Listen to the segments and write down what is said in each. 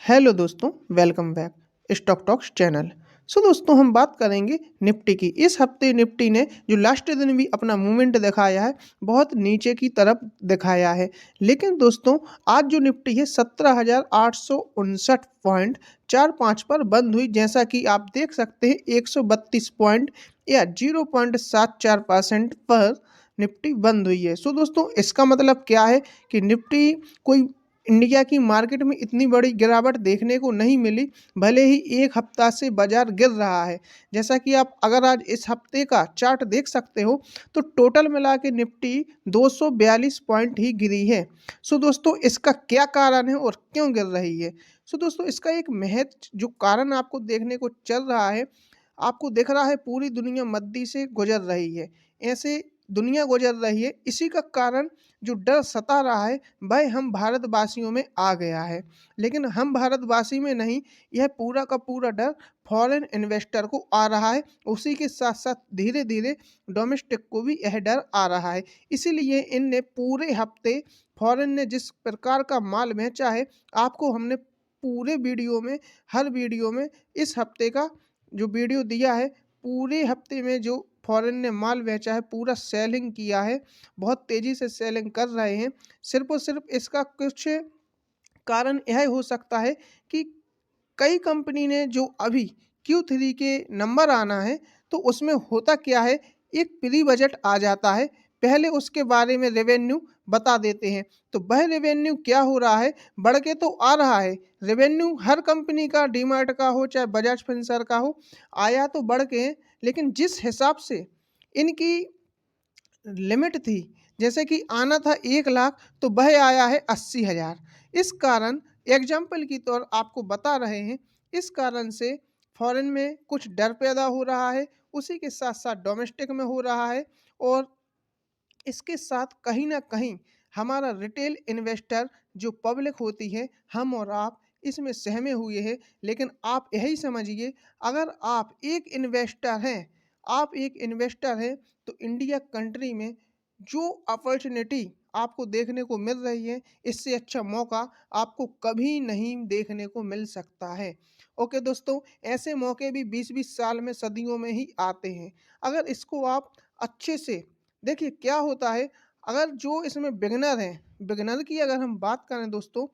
Hello दोस्तों, welcome back stock talks channel. दोस्तों हम बात करेंगे निफ्टी की। इस हफ्ते निफ्टी ने जो लास्ट दिन भी अपना मूवमेंट दिखाया है, बहुत नीचे की तरफ दिखाया है। लेकिन दोस्तों आज जो निफ्टी है 17,859.45 पर बंद हुई। जैसा कि आप देख सकते हैं 132 पॉइंट या 0.74% पर निफ्टी बंद हुई है। दोस्तों इसका मतलब क्या है कि निफ्टी कोई इंडिया की मार्केट में इतनी बड़ी गिरावट देखने को नहीं मिली, भले ही एक हफ्ता से बाजार गिर रहा है। जैसा कि आप अगर आज इस हफ्ते का चार्ट देख सकते हो तो टोटल मिला के निफ्टी 242 पॉइंट ही गिरी है। दोस्तों इसका क्या कारण है और क्यों गिर रही है? दोस्तों इसका एक महज जो कारण आपको देखने को चल रहा है, आपको दिख रहा है पूरी दुनिया मंदी से गुजर रही है। ऐसे दुनिया गुजर रही है, इसी का कारण जो डर सता रहा है वह हम भारतवासियों में आ गया है। लेकिन हम भारतवासी में नहीं, यह पूरा का पूरा डर फॉरेन इन्वेस्टर को आ रहा है। उसी के साथ साथ धीरे धीरे डोमेस्टिक को भी यह डर आ रहा है। इसीलिए इनने पूरे हफ्ते फॉरेन ने जिस प्रकार का माल बेचा है, आपको हमने पूरे वीडियो में हर वीडियो में इस हफ्ते का जो वीडियो दिया है, पूरे हफ्ते में जो फॉरेन ने माल बेचा है पूरा सेलिंग किया है, बहुत तेज़ी से सेलिंग कर रहे हैं। सिर्फ़ और सिर्फ इसका कुछ कारण यह हो सकता है कि कई कंपनी ने जो अभी Q3 के नंबर आना है, तो उसमें होता क्या है, एक प्री बजट आ जाता है। पहले उसके बारे में रेवेन्यू बता देते हैं, तो वह रेवेन्यू क्या हो रहा है, बढ़ के तो आ रहा है। रेवेन्यू हर कंपनी का, डीमार्ट का हो चाहे बजाज फिनसर्व का हो, आया तो बढ़ के है, लेकिन जिस हिसाब से इनकी लिमिट थी, जैसे कि आना था 1 लाख तो वह आया है 80,000। इस कारण एग्जाम्पल की तौर आपको बता रहे हैं, इस कारण से फॉरेन में कुछ डर पैदा हो रहा है, उसी के साथ साथ डोमेस्टिक में हो रहा है। और इसके साथ कहीं ना कहीं हमारा रिटेल इन्वेस्टर जो पब्लिक होती है, हम और आप इसमें सहमे हुए हैं। लेकिन आप यही समझिए, अगर आप एक इन्वेस्टर हैं तो इंडिया कंट्री में जो अपॉर्चुनिटी आपको देखने को मिल रही है, इससे अच्छा मौका आपको कभी नहीं देखने को मिल सकता है। ओके दोस्तों, ऐसे मौके भी 20-20 साल में, सदियों में ही आते हैं। अगर इसको आप अच्छे से देखिए क्या होता है, अगर जो इसमें बिगिनर हैं, बिगिनर की अगर हम बात करें दोस्तों,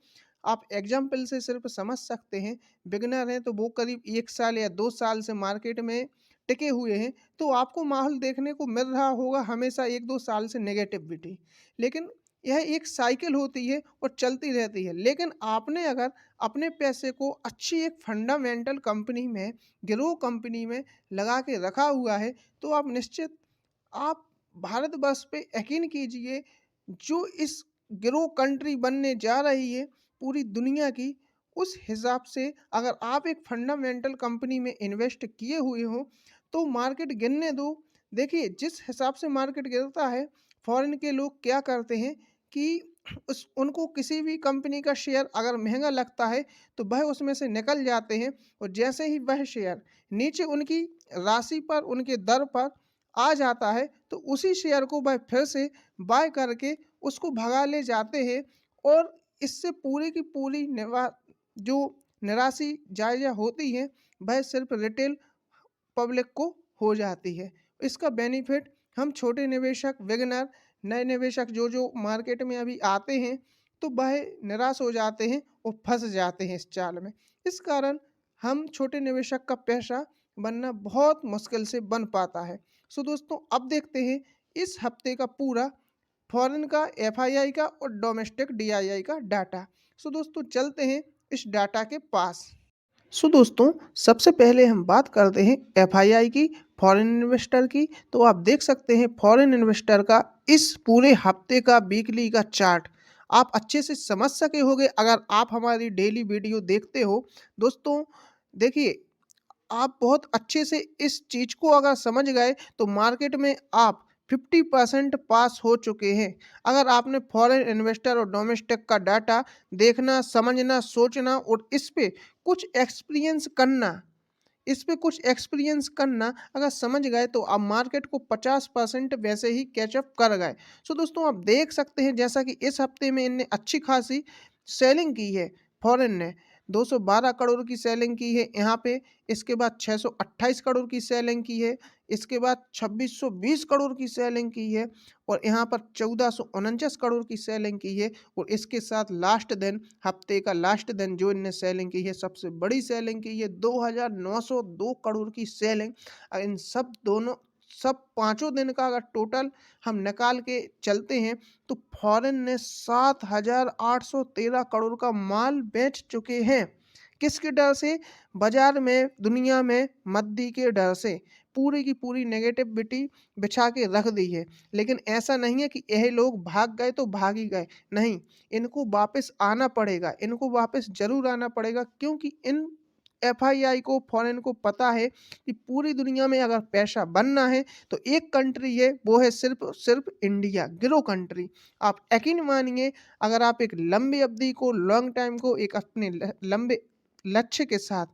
आप एग्जाम्पल से सिर्फ समझ सकते हैं। बिगिनर हैं तो वो करीब 1 साल या 2 साल से मार्केट में टिके हुए हैं, तो आपको माहौल देखने को मिल रहा होगा हमेशा 1-2 साल से नेगेटिविटी। लेकिन यह एक साइकिल होती है और चलती रहती है। लेकिन आपने अगर अपने पैसे को अच्छी एक फंडामेंटल कंपनी में, ग्रो कंपनी में लगा के रखा हुआ है, तो आप निश्चित आप भारतवर्ष पे यकीन कीजिए, जो इस ग्रो कंट्री बनने जा रही है पूरी दुनिया की, उस हिसाब से अगर आप एक फंडामेंटल कंपनी में इन्वेस्ट किए हुए हो तो मार्केट गिरने दो। देखिए जिस हिसाब से मार्केट गिरता है, फॉरेन के लोग क्या करते हैं कि उस उनको किसी भी कंपनी का शेयर अगर महंगा लगता है तो वह उसमें से निकल जाते हैं। और जैसे ही वह शेयर नीचे उनकी राशि पर, उनके दर पर आ जाता है, तो उसी शेयर को वह फिर से बाय करके उसको भगा ले जाते हैं। और इससे पूरी की पूरी जो निराशी जायज़ा होती है, वह सिर्फ रिटेल पब्लिक को हो जाती है। इसका बेनिफिट हम छोटे निवेशक, बिगिनर, नए निवेशक जो मार्केट में अभी आते हैं, तो वह निराश हो जाते हैं और फंस जाते हैं इस चाल में। इस कारण हम छोटे निवेशक का पैसा बनना बहुत मुश्किल से बन पाता है। दोस्तों अब देखते हैं इस हफ्ते का पूरा फॉरेन का एफआईआई का और डोमेस्टिक डीआईआई का डाटा। दोस्तों चलते हैं इस डाटा के पास। दोस्तों सबसे पहले हम बात करते हैं एफआईआई की, फॉरेन इन्वेस्टर की। तो आप देख सकते हैं फॉरेन इन्वेस्टर का इस पूरे हफ्ते का वीकली का चार्ट आप अच्छे से समझ सके होंगे अगर आप हमारी डेली वीडियो देखते हो। दोस्तों देखिए, आप बहुत अच्छे से इस चीज़ को अगर समझ गए तो मार्केट में आप 50% पास हो चुके हैं। अगर आपने फॉरेन इन्वेस्टर और डोमेस्टिक का डाटा देखना, समझना, सोचना और इस पे कुछ एक्सपीरियंस करना अगर समझ गए तो आप मार्केट को 50% वैसे ही कैचअप कर गए। दोस्तों आप देख सकते हैं जैसा कि इस हफ्ते में इनने अच्छी खासी सेलिंग की है फॉरेन ने। 212 करोड़ की सेलिंग की है यहाँ पे। इसके बाद 628 करोड़ की सेलिंग की है। इसके बाद 2620 करोड़ की सेलिंग की है और यहाँ पर 1449 करोड़ की सेलिंग की है। और इसके साथ लास्ट दिन, हफ्ते का लास्ट दिन जो इनने सेलिंग की है, सबसे बड़ी सेलिंग की है 2902 करोड़ की सेलिंग। इन सब पाँचों दिन का अगर टोटल हम निकाल के चलते हैं तो फॉरेन ने 7,813 करोड़ का माल बेच चुके हैं। किसके डर से? बाजार में, दुनिया में मंदी के डर से पूरी की पूरी नेगेटिविटी बिछा के रख दी है। लेकिन ऐसा नहीं है कि यह लोग भाग गए तो भाग ही गए, नहीं, इनको वापस आना पड़ेगा, इनको वापस जरूर आना पड़ेगा, क्योंकि इन एफआईआई को, फॉरेन को पता है कि पूरी दुनिया में अगर पैसा बनना है तो एक कंट्री है, वो है सिर्फ सिर्फ इंडिया, ग्रो कंट्री। आप यकीन मानिए, अगर आप एक लंबी अवधि को, लॉन्ग टाइम को, एक अपने लंबे लक्ष्य के साथ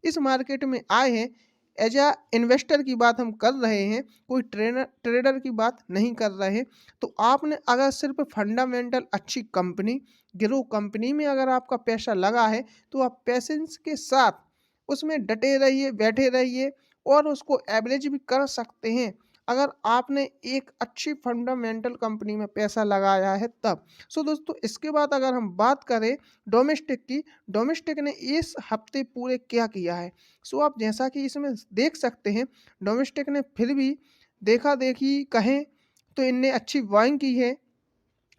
इस मार्केट में आए हैं, एज अ इन्वेस्टर की बात हम कर रहे हैं, कोई ट्रेडर की बात नहीं कर रहे हैं, तो आपने अगर सिर्फ फंडामेंटल अच्छी कंपनी, ग्रो कंपनी में अगर आपका पैसा लगा है तो आप पेशेंस के साथ उसमें डटे रहिए, बैठे रहिए और उसको एवरेज भी कर सकते हैं अगर आपने एक अच्छी फंडामेंटल कंपनी में पैसा लगाया है तब। सो दोस्तों, इसके बाद अगर हम बात करें डोमेस्टिक की, डोमेस्टिक ने इस हफ्ते पूरे क्या किया है। सो आप जैसा कि इसमें देख सकते हैं, डोमेस्टिक ने फिर भी देखा देखी कहें तो इनने अच्छी बाइंग की है।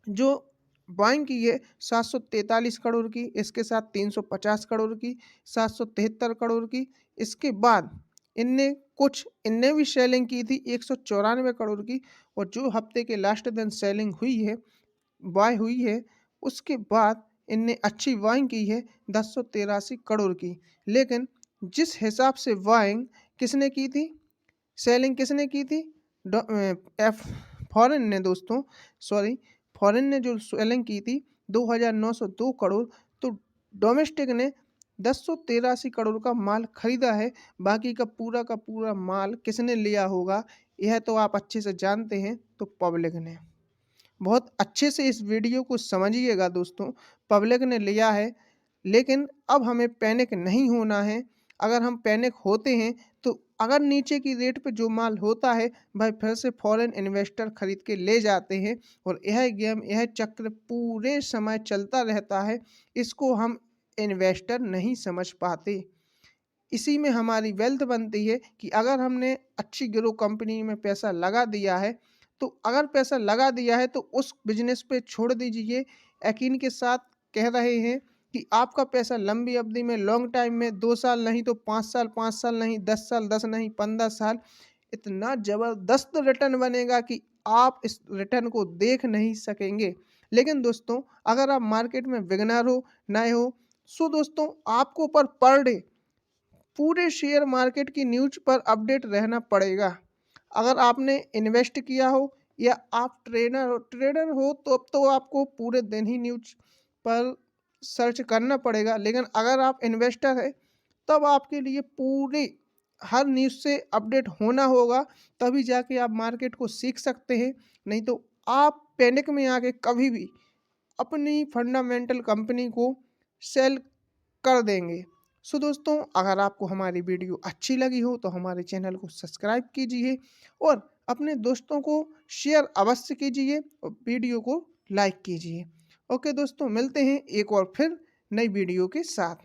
जो बाइंग की है 743 करोड़ की, इसके साथ 350 करोड़ की, 773 करोड़ की। इसके बाद इनने भी सेलिंग की थी 194 करोड़ की। और जो हफ्ते के लास्ट दिन सेलिंग हुई है, बाय हुई है, उसके बाद इनने अच्छी बाइंग की है 1083 करोड़ की। लेकिन जिस हिसाब से बाइंग किसने की थी, सेलिंग किसने की थी, एफ फॉरेन ने दोस्तों, सॉरी, फॉरेन ने जो सेलिंग की थी 2,902 करोड़, तो डोमेस्टिक ने 1083 करोड़ का माल खरीदा है। बाकी का पूरा माल किसने लिया होगा, यह तो आप अच्छे से जानते हैं, तो पब्लिक ने। बहुत अच्छे से इस वीडियो को समझिएगा दोस्तों, पब्लिक ने लिया है। लेकिन अब हमें पैनिक नहीं होना है। अगर हम पैनिक होते हैं तो अगर नीचे की रेट पे जो माल होता है भाई, फिर से फॉरेन इन्वेस्टर खरीद के ले जाते हैं और यह गेम, यह चक्र पूरे समय चलता रहता है। इसको हम इन्वेस्टर नहीं समझ पाते। इसी में हमारी वेल्थ बनती है कि अगर हमने अच्छी ग्रो कंपनी में पैसा लगा दिया है, तो अगर पैसा लगा दिया है तो उस बिजनेस पे छोड़ दीजिए। यकीन के साथ कह रहे हैं कि आपका पैसा लंबी अवधि में, लॉन्ग टाइम में, 2 साल नहीं तो 5 साल, 5 साल नहीं 10 साल, 10 नहीं 15 साल, इतना ज़बरदस्त रिटर्न बनेगा कि आप इस रिटर्न को देख नहीं सकेंगे। लेकिन दोस्तों, अगर आप मार्केट में बिगनर हो, नए हो, सो दोस्तों आपको पर डे पूरे शेयर मार्केट की न्यूज़ पर अपडेट रहना पड़ेगा। अगर आपने इन्वेस्ट किया हो या आप ट्रेडर हो तो अब तो आपको पूरे दिन ही न्यूज़ पर सर्च करना पड़ेगा। लेकिन अगर आप इन्वेस्टर हैं तब आपके लिए पूरी हर न्यूज़ से अपडेट होना होगा, तभी जाके आप मार्केट को सीख सकते हैं। नहीं तो आप पैनिक में आके कभी भी अपनी फंडामेंटल कंपनी को सेल कर देंगे। सो दोस्तों, अगर आपको हमारी वीडियो अच्छी लगी हो तो हमारे चैनल को सब्सक्राइब कीजिए और अपने दोस्तों को शेयर अवश्य कीजिए और वीडियो को लाइक कीजिए। ओके दोस्तों, मिलते हैं एक और फिर नई वीडियो के साथ।